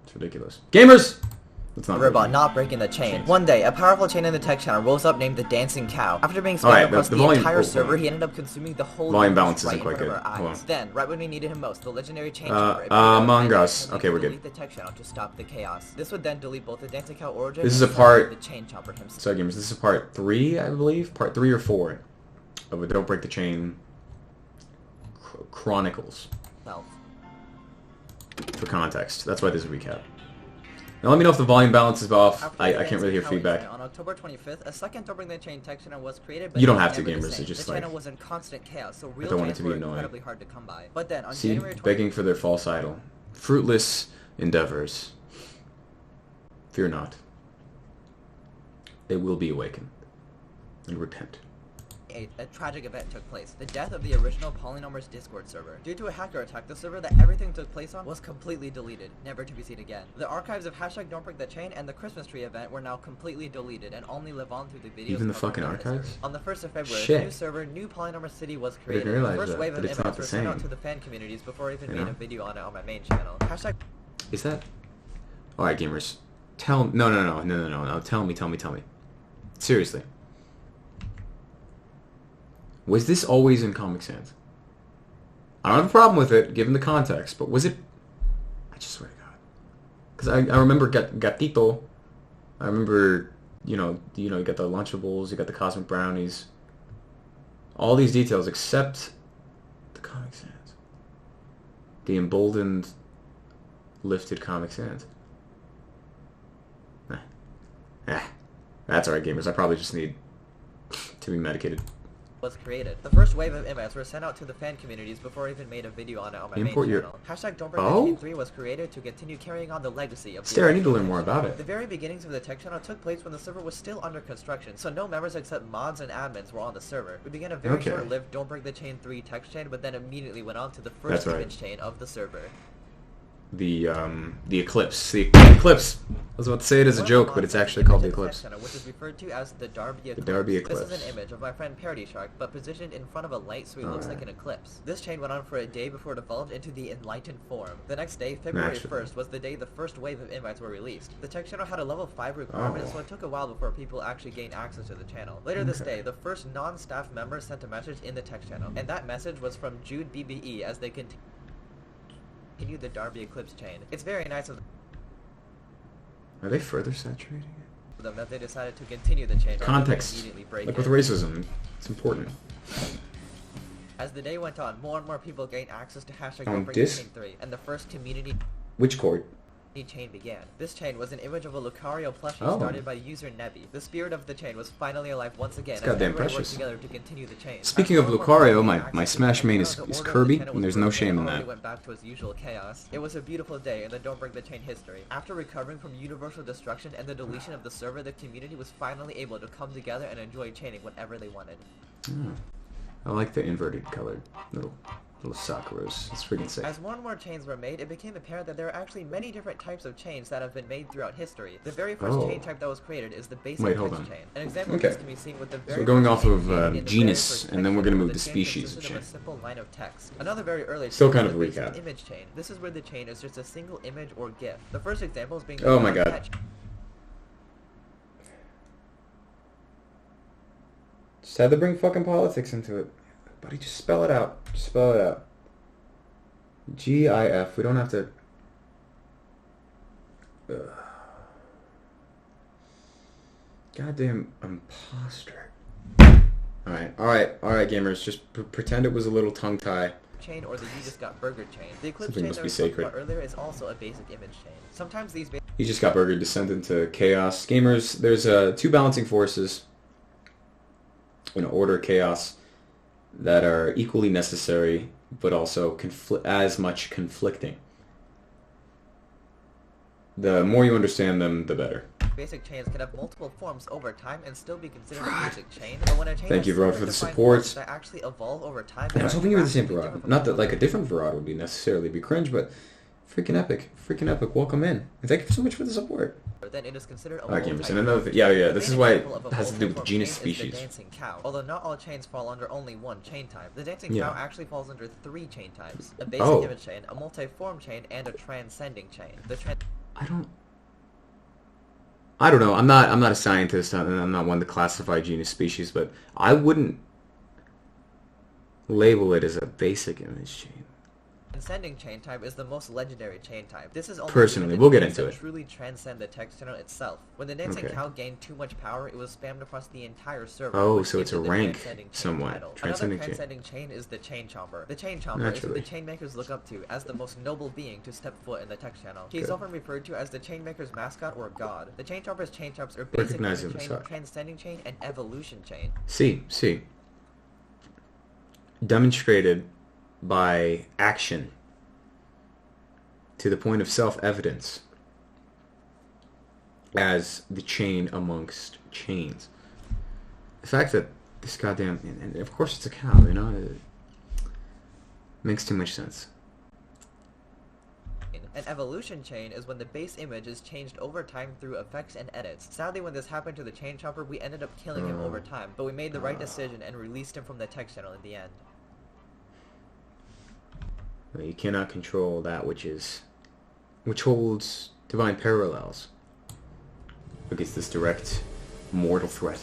It's ridiculous. Gamers! That's not robot not breaking the chain. One day, a powerful chain in the tech channel rose up named the Dancing Cow. After being spammed across the entire server, he ended up consuming the whole volume balance right isn't quite good. in front of our eyes. Then, right when we needed him most, the legendary chain Among Us. Okay, we're good. Delete the tech channel to stop the chaos. This would then delete both the Dancing Cow origin. This is a part. The chain chomper himself. Sorry, gamers. This is part 3, I believe. Part 3 or 4 of a Don't Break the Chain Chronicles. For context, that's why this is a recap. Now let me know if the volume balance is off. I can't really hear feedback. On October 25th, a second Don't Break the Chain tech channel was created. But you don't have to, gamers. It's just the like channel was in constant chaos, so real I don't want it chains to be were annoying. incredibly hard to come by. But then on See, January 20th, begging for their false idol, fruitless endeavors. Fear not. They will be awakened and repent. a tragic event took place. The death of the original Polynomers Discord server. Due to a hacker attack, the server that everything took place on was completely deleted, never to be seen again. The archives of #Don'tBreakTheChain and the Christmas tree event were now completely deleted and only live on through the videos. Even the fucking archives? On the 1st of February, Shit. the new server, New Polynomer City, was I created. didn't realize The first that, wave but of it's not invites the were sent out same. to the fan communities before I even You made know? a video on it on my main channel. Is that? Alright, gamers. No. Tell me. Seriously. Was this always in Comic Sans? I don't have a problem with it, given the context, but was it... I just swear to God. Because I remember Gatito. I remember, you got the Lunchables, you got the Cosmic Brownies. All these details, except the Comic Sans. The emboldened, lifted Comic Sans. That's alright, gamers. I probably just need to be medicated. Was created. The first wave of invites were sent out to the fan communities before I even made a video on it on my main channel. #Don'tBreakTheChain 3 was created to continue carrying on the legacy of I need to learn more about it. The very beginnings of the tech channel took place when the server was still under construction, so no members except mods and admins were on the server. We began a very short-lived Don't Break the Chain 3 text chain, but then immediately went on to the first image chain of the server. The Eclipse. The Eclipse! I was about to say it as a joke, but it's actually called the Eclipse. Which is referred to as the Darby Eclipse. The Darby Eclipse. This is an image of my friend Parody Shark, but positioned in front of a light so he looks like an eclipse. This chain went on for a day before it evolved into the Enlightened form. The next day, February 1st, was the day the first wave of invites were released. The tech channel had a level 5 requirement, so it took a while before people actually gained access to the channel. Later this day, the first non-staff member sent a message in the tech channel, and that message was from Jude BBE as they continue the Darby Eclipse chain. It's very nice of them. Are they further saturating it? That they decided to continue the chain. Context. Like with racism, it's important. As the day went on, more and more people gained access to #Don'tBreakTheChain3, and the first community Which chord? chain began. This chain was an image of a Lucario plushie started by user Nebby. The spirit of the chain was finally alive once again, and everyone worked together to continue the chain. Speaking of Lucario, my Smash main is Kirby, and there's no shame in that. Went back to its usual chaos. It was a beautiful day in the Don't Break the Chain history. After recovering from universal destruction and the deletion of the server, the community was finally able to come together and enjoy chaining whenever they wanted. I like the inverted colored little Sakuras. It's freaking sick. As more and more chains were made, it became apparent that there are actually many different types of chains that have been made throughout history. The very first chain type that was created is the basic text chain. An example of this can be seen with the very so we're going off of genus, and then we're going to move to species of chain. A simple line of text. Another very early still kind of a recap. Image chain. This is where the chain is just a single image or GIF. The first example is being oh my god. Just had to bring fucking politics into it. Buddy, just spell it out. Just spell it out. GIF. We don't have to... Goddamn imposter. Alright, gamers. Just pretend it was a little tongue tie. Chain or the You Just Got Burgered chain. The Eclipse Something chain must that be we talked sacred. about earlier is also a basic image chain. Sometimes these You Just Got Burgered descend into chaos. Gamers, there's two balancing forces in order chaos that are equally necessary, but also as much conflicting. The more you understand them, the better. Basic chains can have multiple forms over time and still be considered a basic chain, but when a chain Thank you, Varad, for the support. That actually evolve over time. And I was hoping you were the same Varad. Not that like a different Varad would be necessarily be cringe, but freaking epic, welcome in. And thank you so much for the support. Then it is considered a gamers, and another thing, yeah, this is why it has to do with genus species. The Dancing Cow. Although not all chains fall under only one chain type, the Dancing Cow actually falls under 3 chain types: a basic image chain, a multi-form chain, and a transcending chain. I don't know. I'm not a scientist. I'm not one to classify genus species, but I wouldn't label it as a basic image chain. Transcending chain type is the most legendary chain type. This is only Personally, we'll get into to it. truly transcend the text channel itself. When the dancing cow gained too much power, it was spammed across the entire server. Oh, so it's a rank somewhat. Another transcending chain is the chain chomper. The chain chomper is who the chain makers look up to as the most noble being to step foot in the text channel. He is often referred to as the chain maker's mascot or god. The chain chomper's chain types are basic chain, transcending chain, and evolution chain. See. Demonstrated by action to the point of self-evidence as the chain amongst chains. The fact that this goddamn... And of course it's a cow, you know? It makes too much sense. An evolution chain is when the base image is changed over time through effects and edits. Sadly, when this happened to the chain chopper, we ended up killing him over time, but we made the right decision and released him from the text channel in the end. You cannot control that which holds divine parallels against this direct mortal threat.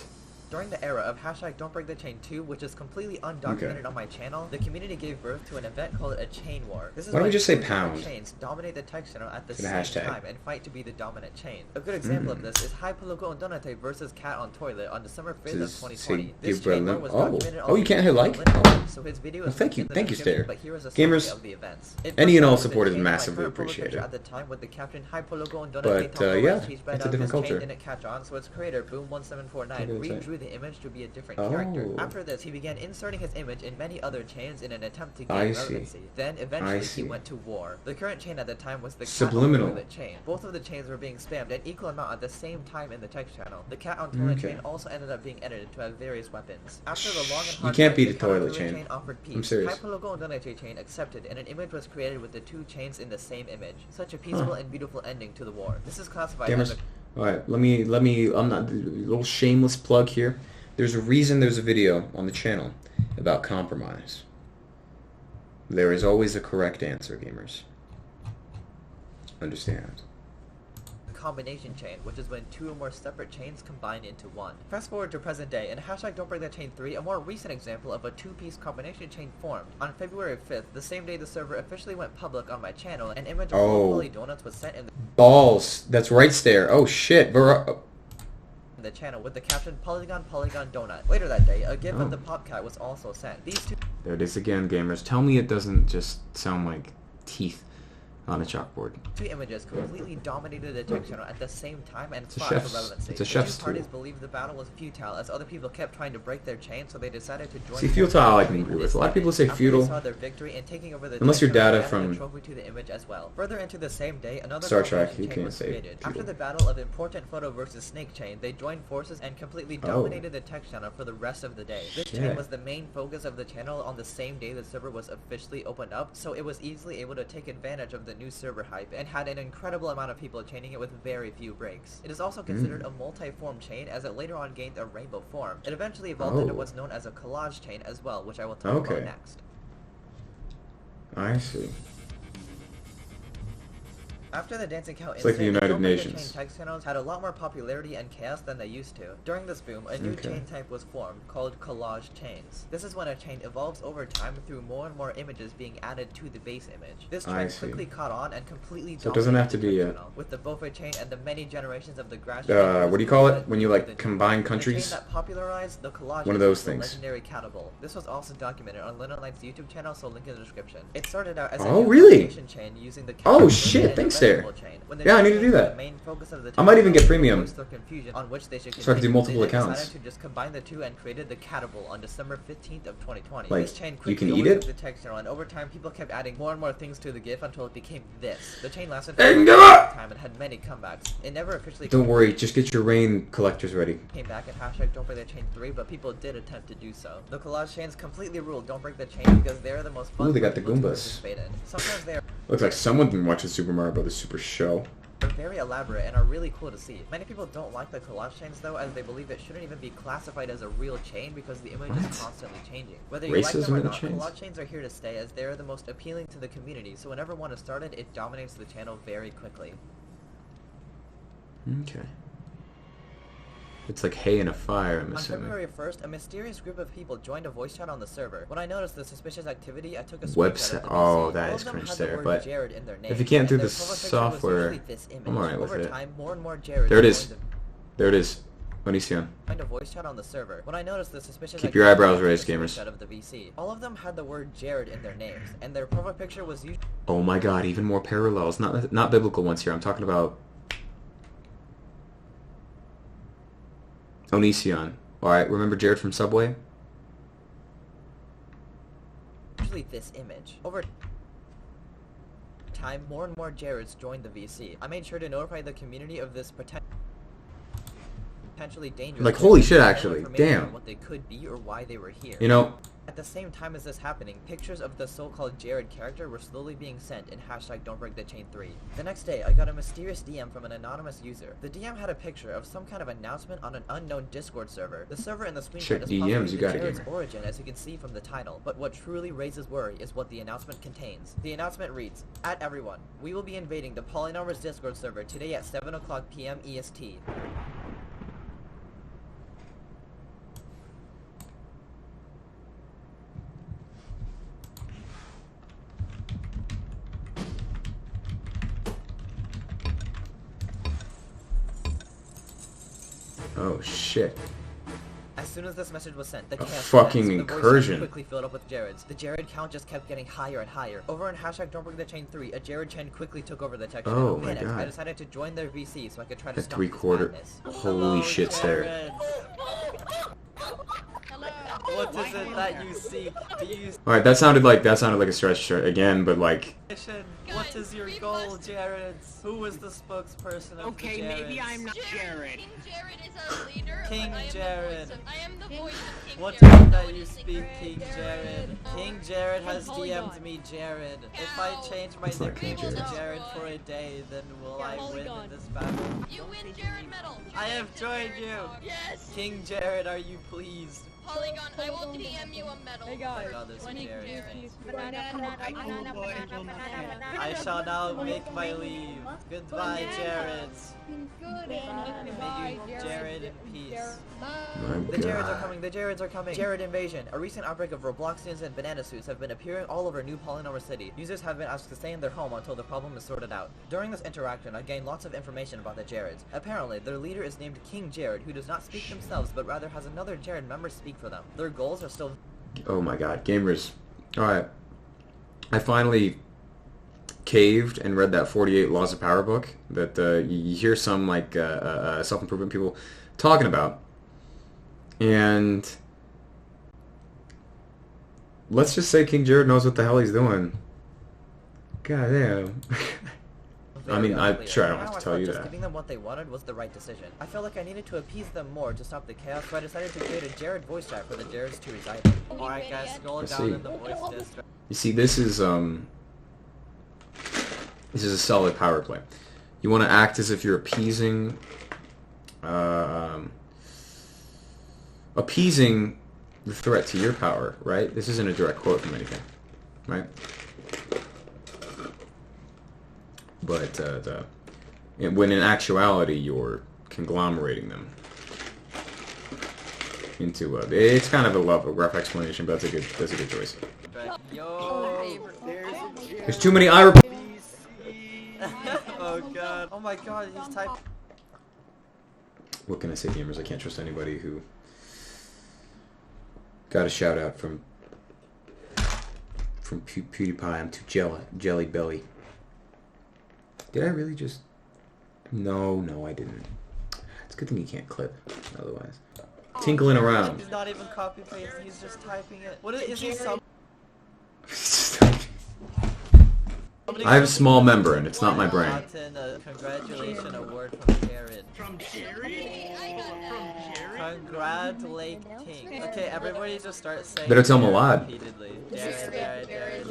During the era of #Don'tBreakTheChain 2, which is completely undocumented on my channel, the community gave birth to an event called a chain war. This is why don't we just say pound? Chains dominate the text channel at the same time and fight to be the dominant chain. A good example of this is Polygon Donut versus Cat on Toilet on December 5th of 2020. This chain war was documented on you can't hit like? So his video is thank you, Stair. But here is a Gamers, of the events. any and all support is massively appreciated. At the time with the captain Polygon Donut, but yeah, it's a different culture. Didn't catch on, so its creator Boom1749 redrew the image to be a different character. After this, he began inserting his image in many other chains in an attempt to gain relevancy. Then, eventually, he went to war. The current chain at the time was the Cat on Toilet chain. Both of the chains were being spammed an equal amount at the same time in the text channel. The Cat on Toilet chain also ended up being edited to have various weapons. After the long and hard you can't fight, beat a toilet chain. Offered peace. I'm serious. Polygon Donut chain accepted, and an image was created with the two chains in the same image. Such a peaceful and beautiful ending to the war. This is classified as a... Alright, let me, I'm not, a little shameless plug here. There's a reason there's a video on the channel about compromise. There is always a correct answer, gamers. Understand. Combination chain, which is when two or more separate chains combine into one. Fast forward to present day, and #Don'tBreakTheChain 3, a more recent example of a two-piece combination chain formed. On February 5th, the same day the server officially went public on my channel, an image of Polygon Donuts was sent in the balls. That's right, Stair. Oh shit. The channel with the caption Polygon Donut. Later that day, a GIF of the Popcat was also sent. These two... There it is again, gamers. Tell me it doesn't just sound like teeth on a chalkboard. Two images completely dominated the text channel at the same time and fought for relevancy. It's a chef's tool. The two parties believed the battle was futile as other people kept trying to break their chain, so they decided to join. See, futile I can agree with. A lot of people say futile. Saw their victory in taking over the unless you're data from trophy to the image as well. Further into the same day, another Star Trek, you can't say futile. After the battle of Important Photo versus Snake Chain, they joined forces and completely dominated the text channel for the rest of the day. This chain was the main focus of the channel on the same day the server was officially opened up, so it was easily able to take advantage of the new server hype and had an incredible amount of people chaining it with very few breaks. It is also considered a multi-form chain as it later on gained a rainbow form. It eventually evolved into what's known as a collage chain as well, which I will talk about next. I see. After the Dancing Cow incident, like the United Nations. Chain text channels had a lot more popularity and chaos than they used to. During this boom, a new chain type was formed, called collage chains. This is when a chain evolves over time through more and more images being added to the base image. This trend quickly caught on and completely so it doesn't have to be with the Boffa chain and the many generations of the grass what do you call it when you like combine countries? The chain that popularized the collage one of those things. Legendary Catable. This was also documented on Little Knight's YouTube channel, so link in the description. It started out as a chain using the shit, thanks there. Yeah, I need to do that. I might even get premium, so I can do multiple accounts. To just combine the two and created the Catable on December 15th of 2020. Like, this chain you can eat it? The text channel, and over time people kept adding more and more things to the GIF until it became this. The chain lasted for a long time and had many comebacks. It never officially... Don't worry, just get your rain collectors ready. Came back at #Don'tBreakTheChain 3, but people did attempt to do so. The collage chains completely ruled Don't Break the Chain because they're the most fun. Ooh, they got the Goombas. Sometimes they are... Looks like someone didn't watch the Super Mario Bros. Super Show. They're very elaborate and are really cool to see. Many people don't like the collage chains though, as they believe it shouldn't even be classified as a real chain because the image is constantly changing. Whether you like them or not, collage chains are here to stay as they're the most appealing to the community, so whenever one is started, it dominates the channel very quickly. Okay. It's like hay in a fire, I'm On assuming. February 1st, a mysterious group of people joined a voice chat on the server. When I noticed the suspicious activity, I took a screenshot of the VC. Oh, that All is of them cringe had the there, word but Jared in their names, if you can't do and the their profile picture was software, usually this image. I'm alright with Over it. time, more and more Jareds There it is. joined There it is. Onision. a voice chat on the server. When I noticed the suspicious Keep your activity, eyebrows I took a raised, gamers. screenshot of the VC. All of them had the word Jared in their names, and their profile picture was usually Oh my god, even more parallels. Not biblical ones here. I'm talking about Onision. Alright, remember Jared from Subway? this image. Over time, more and more Jareds joined the VC. I made sure to notify the community of this potentially dangerous. Like, holy shit, actually. Damn. What they could be or why they were here. You know, at the same time as this happening, pictures of the so-called Jared character were slowly being sent in #Don'tBreakTheChain3. The next day, I got a mysterious DM from an anonymous user. The DM had a picture of some kind of announcement on an unknown Discord server. The server in the screenshot check is DMs, possibly you got it, Jared's gamer. origin, as you can see from the title. But what truly raises worry is what the announcement contains. The announcement reads, "At everyone, we will be invading the Polynomers Discord server today at 7:00 PM EST. oh shit. As soon as this message was sent, the A chaos fucking commenced. The voice incursion. chat quickly filled up with Jareds. The Jared count just kept getting higher and higher. Over in #Don'tBreakTheChain3, a Jared chain quickly took over the tech channel. Oh my Panicked, I god. decided to join their VC so I could try to A stop 3/4. this madness. Holy Hello, shit, Sarah. Jared. What is it that you see? Do you Alright, that sounded like a stretch again, but like, mission? What is your goal, Jared? Who is the spokesperson of Okay, the Jareds? maybe I'm not Jared. King Jared is a leader. King but Jared. I am the voice of King What is Jared. it that you Honestly, speak, great. King Jared? King Jared has Polygon. DM'd me, Jared. If I change my It's not nickname King to Jared. Jared for a day, then will I win Polygon. in this battle? You win Jared medal. I have joined you! Yes. King Jared, are you pleased? Polygon, I will DM you a medal. Hey guys. Oh, there's King Jared. Jared. I shall now make my leave. Goodbye, Jared. May you, Jared, in peace. my The Jareds are god. coming, the Jareds are coming! Jared invasion! A recent outbreak of Robloxians and banana suits have been appearing all over New Polynomer City. Users have been asked to stay in their home until the problem is sorted out. During this interaction, I gained lots of information about the Jareds. Apparently, their leader is named King Jared, who does not speak themselves, but rather has another Jared member speak for them. Their goals are still... Oh my god, gamers. Alright. I finally caved and read that 48 Laws of Power book that you hear some like self-improvement people talking about. And let's just say King Jared knows what the hell he's doing. God damn. I mean, I'm sure I don't have to tell you just that. giving them what they wanted was the right decision. I felt like I needed to appease them more to stop the chaos, so I decided to create a Jared voice chat for the Jareds to reside in. Alright guys, scroll Let's down see. in the voice district. You see, this is a solid power play. You want to act as if you're appeasing the threat to your power, right? This isn't a direct quote from anything, right? But when in actuality you're conglomerating them into it's kind of a rough explanation, but that's a good choice. Yo! There's too many I. Oh god. Oh my god, he's typing. What can I say, gamers? I can't trust anybody who got a shout out from PewDiePie. I'm too jelly belly. Did I really just? No, I didn't. It's a good thing you can't clip, otherwise. Tinkling around. He's not even copy pasting, he's just typing it. What is he some? I have a small member and it's not my brain. Gotten a congratulation award from Jared. From Jared? I got that. Congratulating. Okay, everybody just start saying Better tell him Jared aloud. repeatedly. Jared.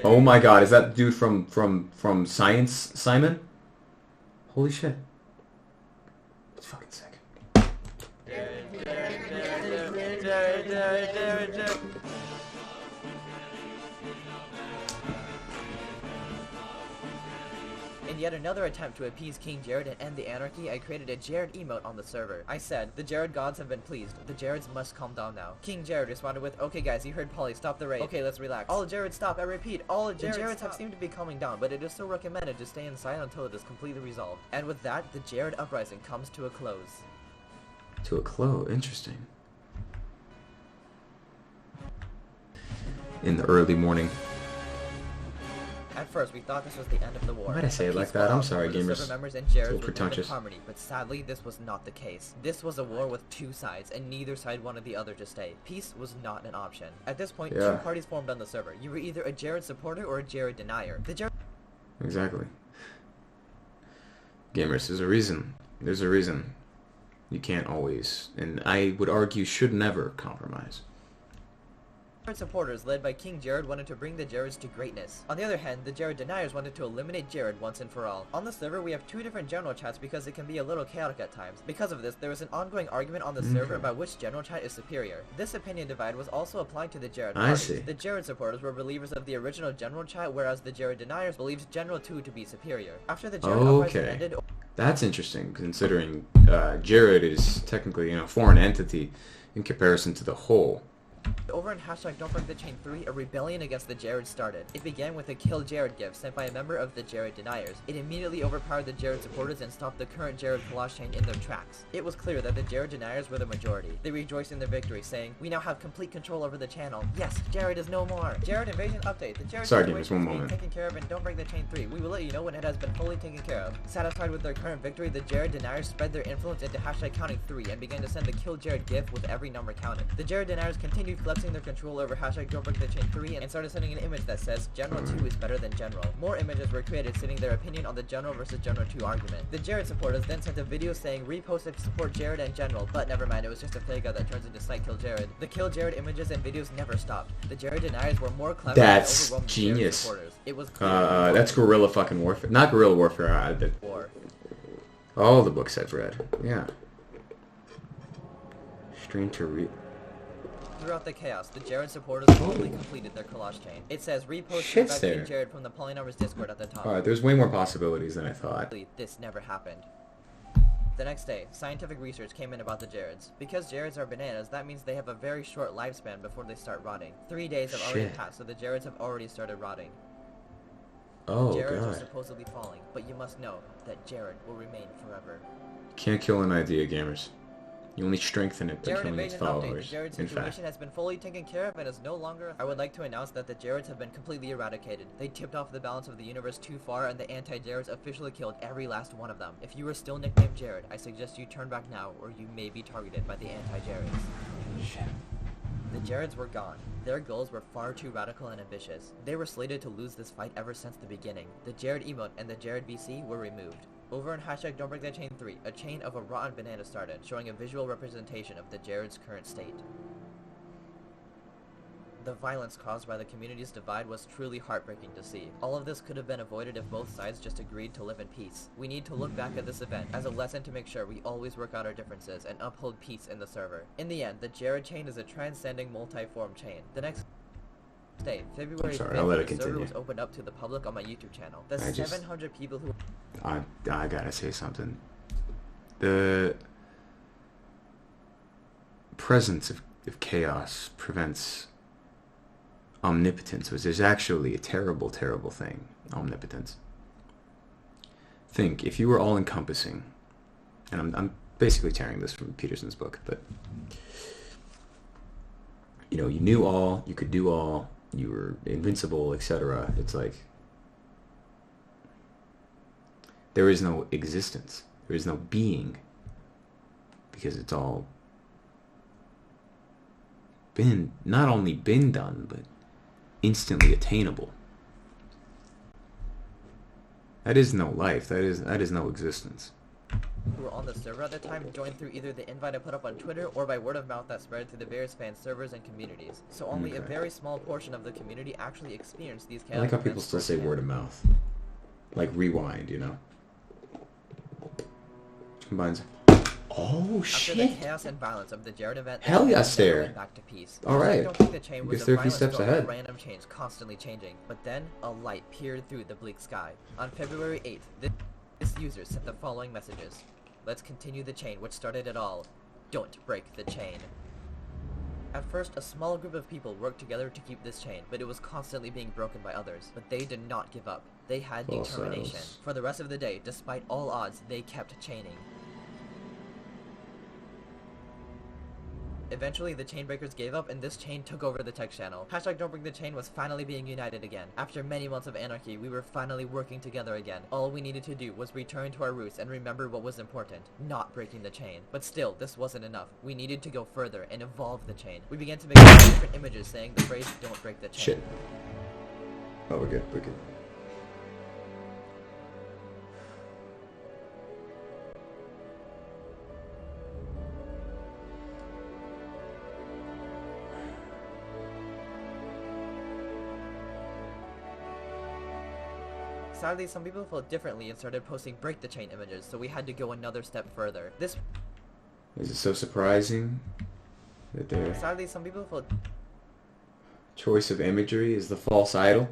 Oh my god, is that the dude from Science Simon? Holy shit. It's fucking sick. Jared. In In yet another attempt to appease King Jared and end the anarchy, I created a Jared emote on the server. I said, the Jared gods have been pleased. The Jareds must calm down now. King Jared responded with, okay guys, you heard Polly, stop the raid. Okay, let's relax. All Jareds stop, I repeat, all Jareds have seemed to be calming down, but it is still recommended to stay inside until it is completely resolved. And with that, the Jared uprising comes to a close. To a close. Interesting. In the early morning. At first, we thought this was the end of the war. Why'd I say it like that? I'm sorry, gamers. Members and It's a Jareds little would live in pretentious. harmony, but sadly, this was not the case. This was a war with two sides, and neither side wanted the other to stay. Peace was not an option. At this point, Yeah. two parties formed on the server. You were either a Jared supporter or a Jared denier. The Jared Exactly. Gamers, there's a reason. There's a reason. You can't always, and I would argue should never compromise. supporters, led by King Jared, wanted to bring the Jareds to greatness. On the other hand, the Jared deniers wanted to eliminate Jared once and for all. On the server, we have two different general chats because it can be a little chaotic at times. Because of this, there was an ongoing argument on the server about which general chat is superior. This opinion divide was also applied to the Jared I parties. see. The Jared supporters were believers of the original general chat, whereas the Jared deniers believed General 2 to be superior. After the Jared uprising Okay. ended, That's interesting, considering Jared is technically, a foreign entity in comparison to the whole. over in hashtag Don't Break the Chain 3, a rebellion against the Jared started. It began with a Kill Jared gift sent by a member of the Jared deniers. It immediately overpowered the Jared supporters and stopped the current Jared collage chain in their tracks. It was clear that the Jared deniers were the majority. They rejoiced in their victory, saying, "We now have complete control over the channel. Yes, Jared is no more." Jared invasion update. The Jared Sorry, situation gamers, one is being moment. taken care of in Don't Break the Chain 3. We will let you know when it has been fully taken care of. Satisfied with their current victory, the Jared deniers spread their influence into hashtag counting 3 and began to send the Kill Jared gift with every number counted. The Jared deniers continued flexing their control over hashtag Don't Break the Chain 3 and started sending an image that says General 2 is better than General. More images were created stating their opinion on the General versus General 2 argument. The Jared supporters then sent a video saying reposted to support Jared and General, but never mind, it was just a fake out that turns into Site Kill Jared. The Kill Jared images and videos never stopped. The Jared deniers were more clever That's and overwhelmed the genius. Jared supporters. It was clear That's guerrilla fucking warfare. Not guerrilla warfare, war. all the books I've read. Yeah. Stream to read. Throughout the chaos, the Jared supporters fully completed their collage chain. It says repost Shit's back there. King Jared from the Polynumbers Discord at the top. Alright, there's way more possibilities than I thought. This never happened. The next day, scientific research came in about the Jareds. Because Jareds are bananas, that means they have a very short lifespan before they start rotting. 3 days have already Shit. passed, so the Jareds have already started rotting. Oh, Jareds are God. supposedly falling, but you must know that Jared will remain forever. Can't kill an idea, gamers. You only strengthen it by Jared killing its invasion update. The followers. Jared In situation fact. has been fully taken care of and is no longer. I would like to announce that the Jareds have been completely eradicated. They tipped off the balance of the universe too far, and the anti-Jareds officially killed every last one of them. If you are still nicknamed Jared, I suggest you turn back now, or you may be targeted by the anti-Jareds. Shit. The Jareds were gone. Their goals were far too radical and ambitious. They were slated to lose this fight ever since the beginning. The Jared emote and the Jared VC were removed. Over in hashtag Don't Break That Chain 3, a chain of a rotten banana started, showing a visual representation of the Jared's current state. The violence caused by the community's divide was truly heartbreaking to see. All of this could have been avoided if both sides just agreed to live in peace. We need to look back at this event as a lesson to make sure we always work out our differences and uphold peace in the server. In the end, the Jared chain is a transcending multi-form chain. The next day, February 5th, I'll let it the server continue. was opened up to the public on my YouTube channel. The I just- 700 people who I gotta say something. The presence of chaos prevents omnipotence, which is actually a terrible, terrible thing. Omnipotence. Think, if you were all-encompassing, and I'm basically tearing this from Peterson's book, but you knew all, you could do all, you were invincible, etc. It's like there is no existence. There is no being. Because it's all been, not only been done, but instantly attainable. That is no life. That is no existence. who were on the server at the time joined through either the invite I put up on Twitter or by word of mouth that spread to the various fan servers and communities. So only a Okay. very small portion of the community actually experienced these chaos I like how people events still say firsthand. word of mouth. Like rewind, Combines Oh After the shit! chaos and violence of the Jared event, Hell the yes, chain never there. went back to peace. All right. I don't think the chain You was guess a they're a few violent steps storm of ahead. random chains constantly changing, but then a light peered through the bleak sky. On February 8th, this user sent the following messages. Let's continue the chain which started it all. Don't break the chain. At first, a small group of people worked together to keep this chain, but it was constantly being broken by others. But they did not give up. They had False determination. idols. For the rest of the day, despite all odds, they kept chaining. Eventually, the chain breakers gave up and this chain took over the tech channel. Hashtag Don't Break the Chain was finally being united again. After many months of anarchy, we were finally working together again. All we needed to do was return to our roots and remember what was important, not breaking the chain. But still, this wasn't enough. We needed to go further and evolve the chain. We began to make different images saying the phrase, "Don't break the chain." Shit. Oh, we're good. We're good. Sadly, some people felt differently and started posting break the chain images, so we had to go another step further. Is it so surprising that their Sadly, some people felt choice of imagery is the false idol?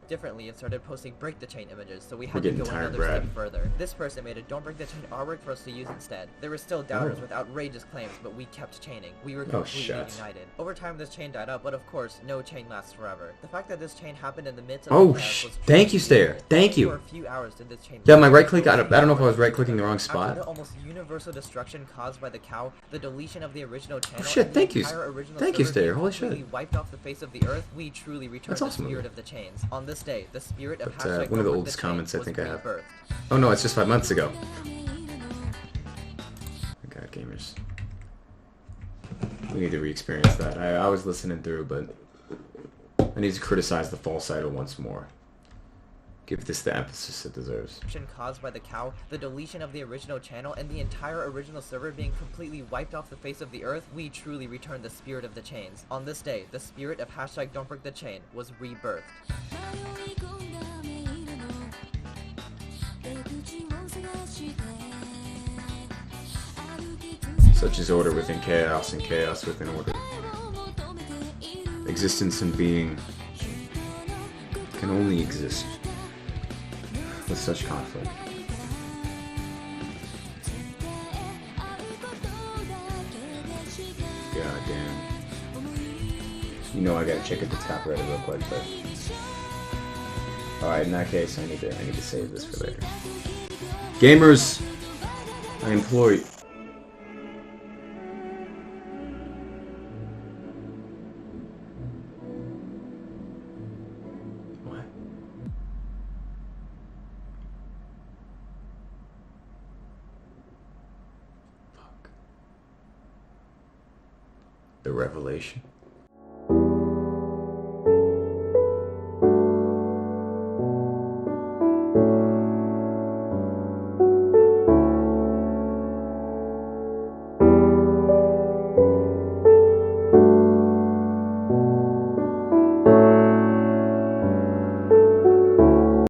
differently and started posting break the chain images, so we We're had to getting go tired, another Brad. step further. This person made a don't break the chain artwork for us to use instead. There were still doubters Oh. with outrageous claims, but we kept chaining. We were Oh, completely shit. united. Over time, this chain died out, but of course, no chain lasts forever. The fact that this chain happened in the midst of Oh, the chaos was thank you, truly Stair. beautiful. Thank For you. a few hours did this chain Yeah, my burn. right click. I don't know if I was right clicking the wrong After spot. the almost universal destruction caused by the cow, the deletion of the original channel, shit, and the thank you. entire original Thank you, server Stair. being Holy shit. completely wiped off the face of the earth, we truly returned That's the awesome of spirit you. of the chains. On this day, the spirit of But, hashtag one of the Don't Break oldest the Chain comments I was think I have. rebirthed. Oh no, it's just 5 months ago. God, gamers. We need to re-experience that. I was listening through, but I need to criticize the false idol once more. Give this the emphasis it deserves. Caused by the cow, the deletion of the original channel, and the entire original server being completely wiped off the face of the earth, we truly returned the spirit of the chains. On this day, the spirit of hashtag Don't Break the Chain was rebirthed. Such is order within chaos, and chaos within order. Existence and being can only exist with such conflict. God damn. You know I gotta check at the top right real quick, but alright, in that case I need to save this for later. Gamers, I implore you. What? Fuck. The revelation.